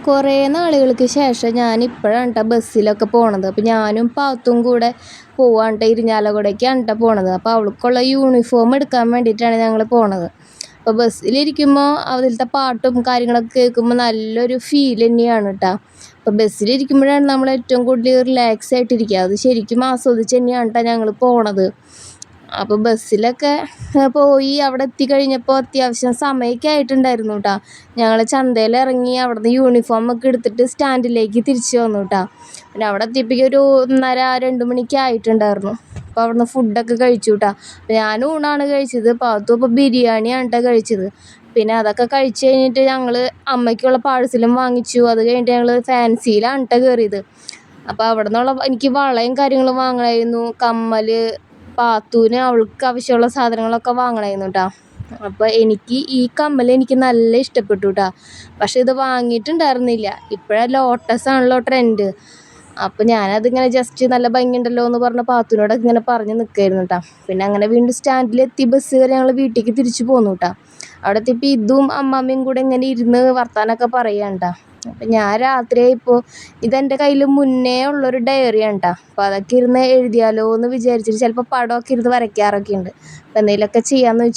കുറേ നാളുകൾക്ക് ശേഷം ഞാനിപ്പോഴാണ് ട്ടോ ബസ്സിലൊക്കെ പോണത്. അപ്പോൾ ഞാനും പാത്തും കൂടെ പോവാണ് ട്ടോ. ഇരിഞ്ഞാലക്കുടയ്ക്കാണ് ട്ടോ പോണത്. അപ്പോൾ അവൾക്കുള്ള യൂണിഫോം എടുക്കാൻ വേണ്ടിയിട്ടാണ് ഞങ്ങൾ പോണത്. അപ്പോൾ ബസ്സിലിരിക്കുമ്പോൾ അതിലത്തെ പാട്ടും കാര്യങ്ങളൊക്കെ കേൾക്കുമ്പോൾ നല്ലൊരു ഫീൽ തന്നെയാണ് ട്ടോ. അപ്പോൾ ബസ്സിലിരിക്കുമ്പോഴാണ് നമ്മൾ ഏറ്റവും കൂടുതൽ റിലാക്സ് ആയിട്ടിരിക്കുക. അത് ശരിക്കും ആസ്വദിച്ച് തന്നെയാണ് ട്ടോ ഞങ്ങൾ പോണത്. അപ്പോൾ ബസ്സിലൊക്കെ പോയി അവിടെ എത്തിക്കഴിഞ്ഞപ്പോൾ അത്യാവശ്യം സമയമൊക്കെ ആയിട്ടുണ്ടായിരുന്നു ട്ടോ. ഞങ്ങൾ ചന്തയിലിറങ്ങി അവിടുന്ന് യൂണിഫോമൊക്കെ എടുത്തിട്ട് സ്റ്റാൻഡിലേക്ക് തിരിച്ച് വന്നു ട്ടോ. പിന്നെ അവിടെ എത്തിയപ്പോഴേക്കും ഒരു 1:30-2 മണിക്ക് ആയിട്ടുണ്ടായിരുന്നു. അപ്പോൾ അവിടുന്ന് ഫുഡൊക്കെ കഴിച്ചു ട്ടോ. ഞാൻ ഊണാണ് കഴിച്ചത്. പാത്തു ഇപ്പോൾ ബിരിയാണിയാണ് ട്ടോ കഴിച്ചത്. പിന്നെ അതൊക്കെ കഴിച്ച് കഴിഞ്ഞിട്ട് ഞങ്ങൾ അമ്മയ്ക്കുള്ള പാഴ്സലും വാങ്ങിച്ചു. അത് കഴിഞ്ഞിട്ട് ഞങ്ങൾ ഫാൻസിയിലാണ് ട്ടോ കയറിയത്. അപ്പോൾ അവിടെ നിന്നുള്ള എനിക്ക് വളയും കാര്യങ്ങളും വാങ്ങണമായിരുന്നു. കമ്മൽ, പാത്തൂന് അവൾക്ക് ആവശ്യമുള്ള സാധനങ്ങളൊക്കെ വാങ്ങണമായിരുന്നു ട്ടോ. അപ്പോൾ എനിക്ക് ഈ കമ്മൽ എനിക്ക് നല്ല ഇഷ്ടപ്പെട്ടു ട്ടോ. പക്ഷേ ഇത് വാങ്ങിയിട്ടുണ്ടായിരുന്നില്ല. ഇപ്പോഴാണ് ലോട്ടസ് ആണല്ലോ ട്രെൻഡ്. അപ്പോൾ ഞാനതിങ്ങനെ ജസ്റ്റ് നല്ല ഭംഗിയുണ്ടല്ലോ എന്ന് പറഞ്ഞ് പാത്തുവിനോടൊക്കെ ഇങ്ങനെ പറഞ്ഞ് നിൽക്കുകയായിരുന്നു ട്ടോ. പിന്നെ അങ്ങനെ വീണ്ടും സ്റ്റാൻഡിലെത്തി ബസ് കയറി ഞങ്ങൾ വീട്ടിലേക്ക് തിരിച്ചു പോന്നു ട്ടോ. അവിടെ എത്തിയപ്പോൾ ഇതും അമ്മാമ്മയും കൂടെ ഇങ്ങനെ ഇരുന്ന് വർത്താനമൊക്കെ പറയുകയാണ് ട്ടോ. അപ്പം ഞാൻ രാത്രിയായപ്പോൾ ഇതെൻ്റെ കയ്യിൽ മുന്നേ ഉള്ളൊരു ഡയറിയാണ് ട്ടോ. അപ്പോൾ അതൊക്കെ ഇരുന്ന് എഴുതിയാലോ എന്ന് വിചാരിച്ചിട്ട് ചിലപ്പോൾ പടമൊക്കെ ഇരുന്ന് വരയ്ക്കാറൊക്കെ ഉണ്ട്. അപ്പോൾ എന്തെങ്കിലുമൊക്കെ ചെയ്യാമെന്ന്